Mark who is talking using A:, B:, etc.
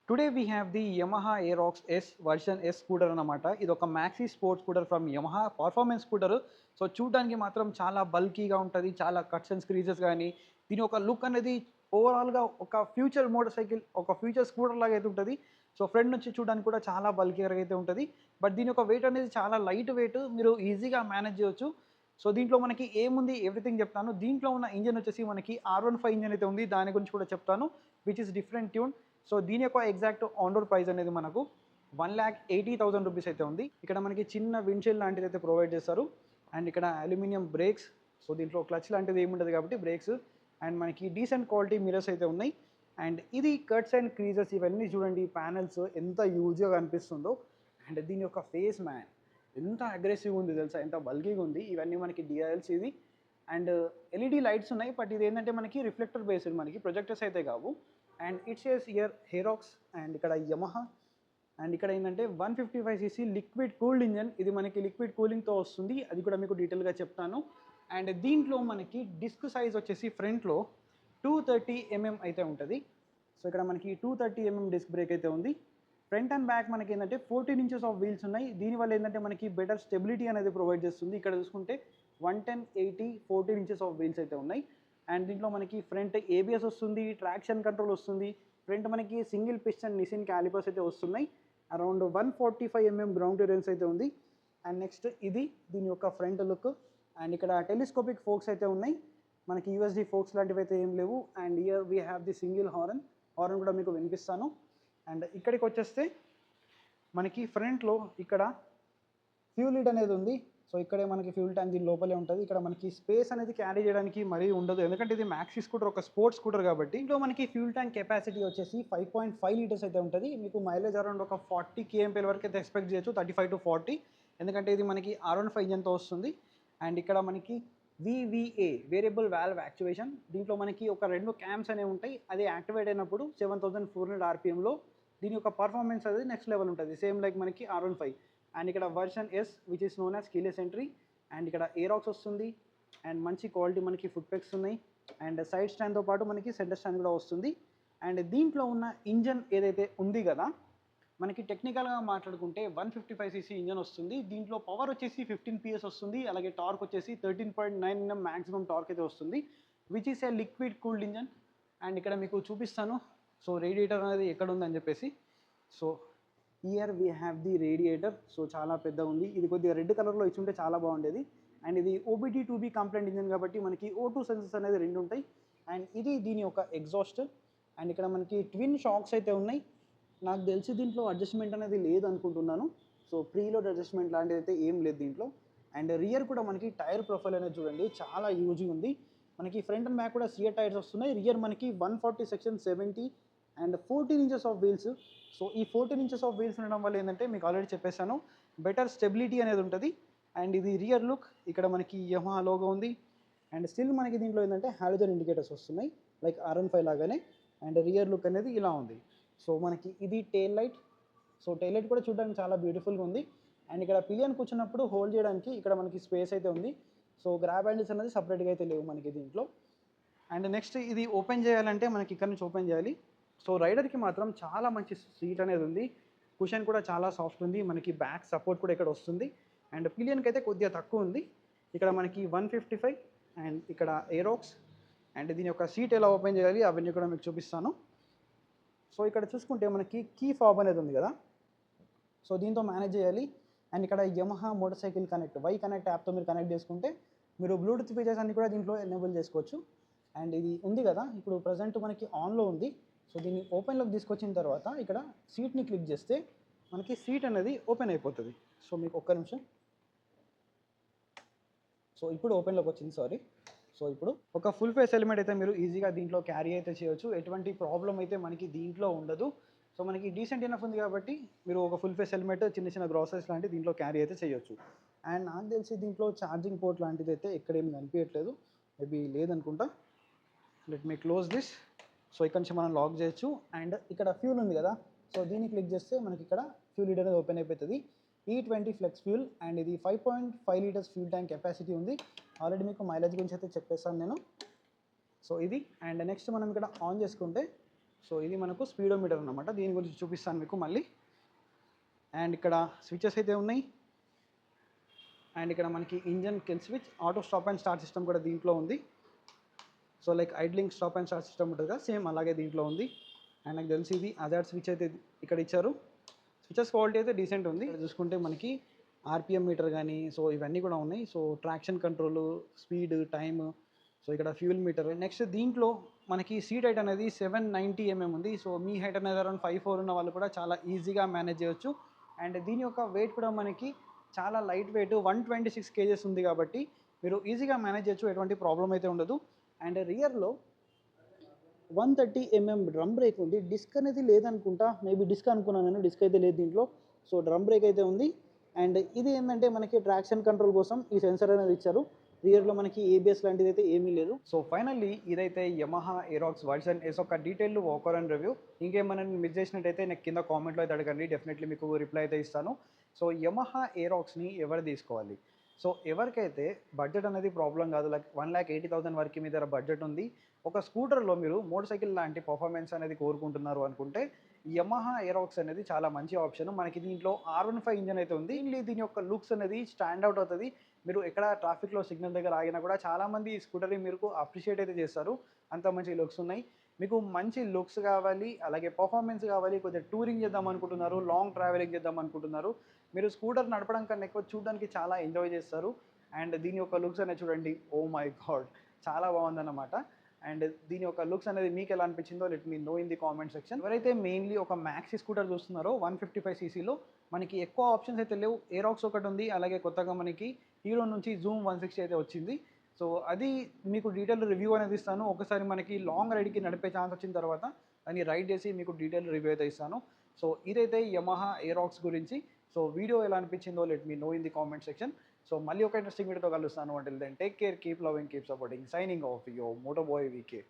A: Today we have the Yamaha Aerox S version S scooter అనమాట. ఇది ఒక maxi sports scooter from Yamaha performance scooter. So చూడడానికి మాత్రం చాలా బల్కీగా ఉంటుంది. చాలా కట్స్ అండ్ స్క్రీచెస్ కానీ దీని ఒక లుక్ అనేది ఓవరాల్గా ఒక ఫ్యూచర్ మోటార్ సైకిల్, ఒక ఫ్యూచర్ స్కూటర్ లాగా అయితే ఉంటుంది. సో ఫ్రంట్ నుంచి చూడడానికి కూడా చాలా బల్కీగా అయితే ఉంటుంది. బట్ దీని యొక్క వెయిట్ అనేది చాలా లైట్ వెయిట్, మీరు ఈజీగా మేనేజ్ చేయొచ్చు. సో దీంట్లో మనకి ఏముంది ఎవ్రీథింగ్ చెప్తాను. దీంట్లో ఉన్న ఇంజన్ వచ్చేసి మనకి R15 ఇంజన్ అయితే ఉంది. దాని గురించి కూడా చెప్తాను, which is different tune. So దీని యొక్క ఎగ్జాక్ట్ ఆన్ రోడ్ ప్రైస్ అనేది మనకు 1,80,000 రూపీస్ అయితే ఉంది. ఇక్కడ మనకి చిన్న విండ్షీల్డ్ లాంటిది అయితే ప్రొవైడ్ చేస్తారు. అండ్ ఇక్కడ అల్యూమినియం బ్రేక్స్. సో దీంట్లో క్లచ్ లాంటిది ఏమి ఉండదు కాబట్టి బ్రేక్స్. అండ్ మనకి డీసెంట్ క్వాలిటీ మిరర్స్ అయితే ఉన్నాయి. అండ్ ఇది కట్స్ అండ్ క్రీజెస్ ఇవన్నీ చూడండి, ప్యానెల్స్ ఎంత యూజ్గా కనిపిస్తుందో. అండ్ దీని యొక్క ఫేస్ మ్యాన్ ఎంత అగ్రెసివ్ ఉంది తెలుసా, ఎంత బల్కీగా ఉంది. ఇవన్నీ మనకి డిఆర్ఎల్స్ ఇది. అండ్ ఎల్ఈడి లైట్స్ ఉన్నాయి, బట్ ఇది ఏంటంటే మనకి రిఫ్లెక్టర్ బేస్డ్, మనకి ప్రొజెక్టర్స్ అయితే కావు. And it's says year Aerox. And ఇక్కడ యమహా. అండ్ ఇక్కడ ఏంటంటే 155cc లిక్విడ్ కూల్డ్ ఇంజన్. ఇది మనకి లిక్విడ్ కూలింగ్తో వస్తుంది, అది కూడా మీకు డీటెయిల్గా చెప్తాను. అండ్ దీంట్లో మనకి డిస్క్ సైజ్ వచ్చేసి ఫ్రంట్లో 230 mm అయితే ఉంటుంది. సో ఇక్కడ మనకి 230 mm డిస్క్ బ్రేక్ అయితే ఉంది. ఫ్రంట్ అండ్ బ్యాక్ మనకి ఏంటంటే 14 ఇంచెస్ ఆఫ్ వీల్స్ ఉన్నాయి. దీనివల్ల ఏంటంటే మనకి బెటర్ స్టెబిలిటీ అనేది ప్రొవైడ్ చేస్తుంది. ఇక్కడ చూసుకుంటే 110, 80, 14 ఇంచెస్ ఆఫ్ వీల్స్ అయితే ఉన్నాయి. అండ్ దీంట్లో మనకి ఫ్రంట్ ఏబిఎస్ వస్తుంది, ట్రాక్షన్ కంట్రోల్ వస్తుంది. ఫ్రంట్ మనకి సింగిల్ పిస్టన్ నిసిన్ క్యాలిపర్స్ అయితే వస్తున్నాయి. అరౌండ్ 145 mm గ్రౌండ్ క్లియరెన్స్ అయితే ఉంది. అండ్ నెక్స్ట్ ఇది దీని యొక్క ఫ్రంట్ లుక్. అండ్ ఇక్కడ టెలిస్కోపిక్ ఫోక్స్ అయితే ఉన్నాయి. మనకి యూఎస్డి ఫోక్స్ లాంటివి అయితే ఏం లేవు. And year we have the single horn. Horn కూడా మీకు వినిపిస్తాను. అండ్ ఇక్కడికి వచ్చేస్తే మనకి ఫ్రంట్లో ఇక్కడ ఫ్యూల్ లిడ్ అనేది ఉంది. సో ఇక్కడే మనకి ఫ్యూల్ ట్యాంక్ దీని లోపలే ఉంటుంది. ఇక్కడ మనకి స్పేస్ అనేది క్యారీ చేయడానికి మరీ ఉండదు, ఎందుకంటే ఇది మ్యాక్సీ స్కూటర్, ఒక స్పోర్ట్స్ స్కూటర్ కాబట్టి. ఇంట్లో మనకి ఫ్యూల్ ట్యాంక్ కెపాసిటీ వచ్చేసి 5.5 లీటర్స్ అయితే ఉంటుంది. మీకు మైలేజ్ అరౌండ్ ఒక 40 kmpl వరకు అయితే ఎక్స్పెక్ట్ చేయొచ్చు, 35 to 40, ఎందుకంటే ఇది మనకి R15 ఇంజన్తో వస్తుంది. అండ్ ఇక్కడ మనకి VVA వేరియబుల్ వాల్వ్ యాక్టివేషన్. దీంట్లో మనకి ఒక 2 క్యామ్స్ అనేవి ఉంటాయి. అది యాక్టివేట్ అయినప్పుడు 7400 RPMలో దీని యొక్క పర్ఫార్మెన్స్ అనేది నెక్స్ట్ లెవెల్ ఉంటుంది, సేమ్ లైక్ మనకి R15. అండ్ ఇక్కడ version yes which is known as keyless entry. And ఇక్కడ ఏరాక్స్ వస్తుంది. అండ్ మంచి క్వాలిటీ మనకి ఫుట్ పెక్స్ ఉన్నాయి. అండ్ సైడ్ స్టాండ్తో పాటు మనకి సెంటర్ స్టాండ్ కూడా వస్తుంది. అండ్ దీంట్లో ఉన్న ఇంజన్ ఏదైతే ఉంది కదా, మనకి టెక్నికల్గా మాట్లాడుకుంటే 155cc ఇంజన్ వస్తుంది. దీంట్లో పవర్ వచ్చేసి 15 PS వస్తుంది. అలాగే టార్క్ వచ్చేసి 13.9 Nm మ్యాక్సిమం టార్క్ అయితే వస్తుంది, which is a liquid cooled engine. And ఇక్కడ మీకు చూపిస్తాను. సో రేడియేటర్ అనేది ఎక్కడ ఉందని చెప్పేసి. So year we have the radiator. So చాలా పెద్ద ఉంది. ఇది కొద్దిగా రెడ్ కలర్లో ఇచ్చుంటే చాలా బాగుండేది. అండ్ ఇది OBD2B కంప్లైంట్ ఇంజన్ కాబట్టి మనకి O2 సెన్సెస్ అనేది 2 ఉంటాయి. అండ్ ఇది దీని యొక్క ఎగ్జాస్ట్. అండ్ ఇక్కడ మనకి ట్విన్ షాక్స్ అయితే ఉన్నాయి. నాకు తెలిసి దీంట్లో అడ్జస్ట్మెంట్ అనేది లేదు అనుకుంటున్నాను. సో ప్రీలోడ్ అడ్జస్ట్మెంట్ లాంటిది అయితే ఏం లేదు దీంట్లో. అండ్ రియర్ కూడా మనకి టైర్ ప్రొఫైల్ అనేది చూడండి, చాలా యూజింగ్ ఉంది. మనకి ఫ్రంట్ అండ్ బ్యాక్ కూడా సియర్ టైర్స్ వస్తున్నాయి. రియర్ మనకి 140 section 70 and 14 inches of wheels. So ఈ 14 ఇంచెస్ ఆఫ్ వీల్స్ ఉండడం వల్ల ఏంటంటే మీకు ఆల్రెడీ చెప్పేశాను, బెటర్ స్టెబిలిటీ అనేది ఉంటుంది. అండ్ ఇది రియర్ లుక్. ఇక్కడ మనకి యమహా లోగో ఉంది. అండ్ స్టిల్ మనకి దీంట్లో ఏంటంటే హాలోజన్ ఇండికేటర్స్ వస్తున్నాయి, లైక్ R15 లాగానే. అండ్ రియర్ లుక్ అనేది ఇలా ఉంది. సో మనకి ఇది tail light. So tail light కూడా చూడడానికి చాలా బ్యూటిఫుల్గా ఉంది. అండ్ ఇక్కడ పిలియన్ కూర్చున్నప్పుడు హోల్డ్ చేయడానికి ఇక్కడ మనకి స్పేస్ అయితే ఉంది. సో గ్రాబ్ హ్యాండిల్స్ అనేది సపరేట్గా అయితే లేవు మనకి దీంట్లో. అండ్ నెక్స్ట్ ఇది ఓపెన్ చేయాలంటే మనకి ఇక్కడ నుంచి ఓపెన్ చేయాలి. సో రైడర్కి మాత్రం చాలా మంచి సీట్ అనేది ఉంది. కుషన్ కూడా చాలా సాఫ్ట్ ఉంది. మనకి బ్యాక్ సపోర్ట్ కూడా ఇక్కడ వస్తుంది. అండ్ పిలియన్కి అయితే కొద్దిగా తక్కువ ఉంది. ఇక్కడ మనకి 155. అండ్ ఇక్కడ ఏరాక్స్. అండ్ దీని యొక్క సీట్ ఎలా ఓపెన్ చేయాలి అవన్నీ కూడా మీకు చూపిస్తాను. సో ఇక్కడ చూసుకుంటే మనకి కీ ఫాబ్ అనేది ఉంది కదా, సో దీంతో మేనేజ్ చేయాలి. అండ్ ఇక్కడ Yamaha motorcycle connect Y connect యాప్తో మీరు కనెక్ట్ చేసుకుంటే మీరు బ్లూటూత్ ఫీచర్స్ అన్ని కూడా దీంట్లో ఎనేబుల్ చేసుకోవచ్చు. అండ్ ఇది ఉంది కదా, ఇప్పుడు ప్రజెంట్ మనకి ఆన్లో ఉంది. సో దీన్ని ఓపెన్లోకి తీసుకొచ్చిన తర్వాత ఇక్కడ సీట్ని క్లిక్ చేస్తే మనకి సీట్ అనేది ఓపెన్ అయిపోతుంది. సో మీకు ఒక్క నిమిషం. సో ఇప్పుడు ఓపెన్లోకి వచ్చింది, సారీ. సో ఇప్పుడు ఒక ఫుల్ ఫేస్ హెల్మెట్ అయితే మీరు ఈజీగా దీంట్లో క్యారీ అయితే చేయొచ్చు. ఎటువంటి ప్రాబ్లం అయితే మనకి దీంట్లో ఉండదు. సో మనకి డీసెంట్ ఇనఫ్ ఉంది కాబట్టి మీరు ఒక ఫుల్ ఫేస్ హెల్మెట్, చిన్న చిన్న గ్రాసరీస్ లాంటివి దీంట్లో క్యారీ అయితే చేయొచ్చు. అండ్ నాకు తెలిసి దీంట్లో ఛార్జింగ్ పోర్ట్ లాంటిది అయితే ఎక్కడేమి కనిపించట్లేదు, మేబీ లేదనుకుంటా. Let me close this. So ఇక్కడ నుంచి మనం లాక్ చేయొచ్చు. అండ్ ఇక్కడ ఫ్యూల్ ఉంది కదా, సో దీన్ని క్లిక్ చేస్తే మనకి ఇక్కడ ఫ్యూల్ లీటర్ అనేది ఓపెన్ అయిపోతుంది. E20 flex fuel. అండ్ ఇది 5.5 లీటర్స్ ఫ్యూల్ ట్యాంక్ కెపాసిటీ ఉంది. ఆల్రెడీ మీకు మైలేజ్ గురించి అయితే చెప్పేస్తాను నేను. సో ఇది. అండ్ నెక్స్ట్ మనం ఇక్కడ ఆన్ చేసుకుంటే సో ఇది మనకు స్పీడోమీటర్ అన్నమాట. దీని గురించి చూపిస్తాను మీకు మళ్ళీ. అండ్ ఇక్కడ స్విచెస్ అయితే ఉన్నాయి. అండ్ ఇక్కడ మనకి engine kill switch, auto stop and start system కూడా దీంట్లో ఉంది. So like idling stop and start system ఉంటుంది కదా, సేమ్ అలాగే దీంట్లో ఉంది. అండ్ నాకు తెలిసి ఇది అజార్డ్ స్విచ్ అయితే ఇక్కడ ఇచ్చారు. స్విచెస్ క్వాలిటీ అయితే డీసెంట్ ఉంది. ఇక్కడ చూసుకుంటే మనకి ఆర్పిఎం మీటర్ కానీ సో ఇవన్నీ కూడా ఉన్నాయి. So traction control, speed, time, so ఇక్కడ ఫ్యూల్ మీటర్. నెక్స్ట్ దీంట్లో మనకి సీట్ హైట్ అనేది 790 mm ఉంది. సో మీ హైట్ అనేది అరౌండ్ 5'4" ఉన్న వాళ్ళు కూడా చాలా ఈజీగా మేనేజ్ చేయొచ్చు. అండ్ దీని యొక్క వెయిట్ కూడా మనకి చాలా లైట్ వెయిట్ 126 kgs ఉంది కాబట్టి మీరు ఈజీగా మేనేజ్ చేయొచ్చు, ఎటువంటి ప్రాబ్లం అయితే ఉండదు. అండ్ రియర్లో 130 mm డ్రమ్ బ్రేక్ ఉంది. డిస్క్ అనేది లేదనుకుంటా, మేబీ డిస్క్ అనుకున్నాను నేను, డిస్క్ అయితే లేదు దీంట్లో. సో డ్రమ్ బ్రేక్ అయితే ఉంది. అండ్ ఇది ఏంటంటే మనకి ట్రాక్షన్ కంట్రోల్ కోసం ఈ సెన్సర్ అనేది ఇచ్చారు. రియర్లో మనకి ఏబిఎస్ లాంటిది అయితే ఏమీ లేదు. సో ఫైనల్లీ ఇదైతే యమహా ఏరాక్స్ వర్షన్ ఎస్ ఒక డీటెయిల్ వాకర్ అండ్ రివ్యూ. ఇంకేమైనా మిస్ చేసినట్టయితే నాకు కింద కామెంట్లో అయితే అడగండి, డెఫినెట్లీ మీకు రిప్లై అయితే ఇస్తాను. సో యమహా ఏరాక్స్ని ఎవరు తీసుకోవాలి? సో ఎవరికైతే బడ్జెట్ అనేది ప్రాబ్లం కాదు, లైక్ 1,80,000 వరకు మీ దగ్గర బడ్జెట్ ఉంది, ఒక స్కూటర్లో మీరు మోటార్ సైకిల్ లాంటి పర్ఫార్మెన్స్ అనేది కోరుకుంటున్నారు అనుకుంటే యమహా ఏరాక్స్ అనేది చాలా మంచి ఆప్షన్. మనకి దీంట్లో R15 ఇంజన్ అయితే ఉంది. దీని యొక్క లుక్స్ అనేది స్టాండ్ అవుట్ అవుతుంది. మీరు ఎక్కడ ట్రాఫిక్లో సిగ్నల్ దగ్గర ఆగినా కూడా చాలామంది ఈ స్కూటర్ని మీకు అప్రిషియేట్ అయితే చేస్తారు, అంత మంచి లుక్స్ ఉన్నాయి. మీకు మంచి లుక్స్ కావాలి, అలాగే పర్ఫార్మెన్స్ కావాలి, కొద్దిగా టూరింగ్ చేద్దాం అనుకుంటున్నారు, లాంగ్ ట్రావెలింగ్ చేద్దాం అనుకుంటున్నారు, మీరు స్కూటర్ నడపడం కన్నా ఎక్కువ చూడడానికి చాలా ఎంజాయ్ చేస్తారు. అండ్ దీని యొక్క లుక్స్ అనేది చూడండి, ఓ మై గాడ్, చాలా బాగుందన్నమాట. అండ్ దీని యొక్క లుక్స్ అనేది మీకు ఎలా అనిపించిందో let me know in the comment section. ఎవరైతే మెయిన్లీ ఒక మ్యాక్సీ స్కూటర్ చూస్తున్నారో 155cc మనకి ఎక్కువ ఆప్షన్స్ అయితే లేవు. ఏరాక్స్ ఒకటి ఉంది, అలాగే కొత్తగా మనకి హీరో నుంచి జూమ్ 160 అయితే వచ్చింది. సో అది మీకు డీటెయిల్ రివ్యూ అనేది ఇస్తాను. ఒకసారి మనకి లాంగ్ రైడ్కి నడిపే ఛాన్స్ వచ్చిన తర్వాత దాన్ని రైడ్ చేసి మీకు డీటెయిల్ రివ్యూ అయితే ఇస్తాను. సో ఇదైతే యమహా ఏరాక్స్ గురించి. సో వీడియో ఎలా అనిపించిందో let me know in the comment section. So మళ్ళీ ఒక ఇంట్రెస్టింగ్ వీడియోతో కలుస్తాను. Until then take care, keep loving, keep supporting. Signing off your moto boy VK.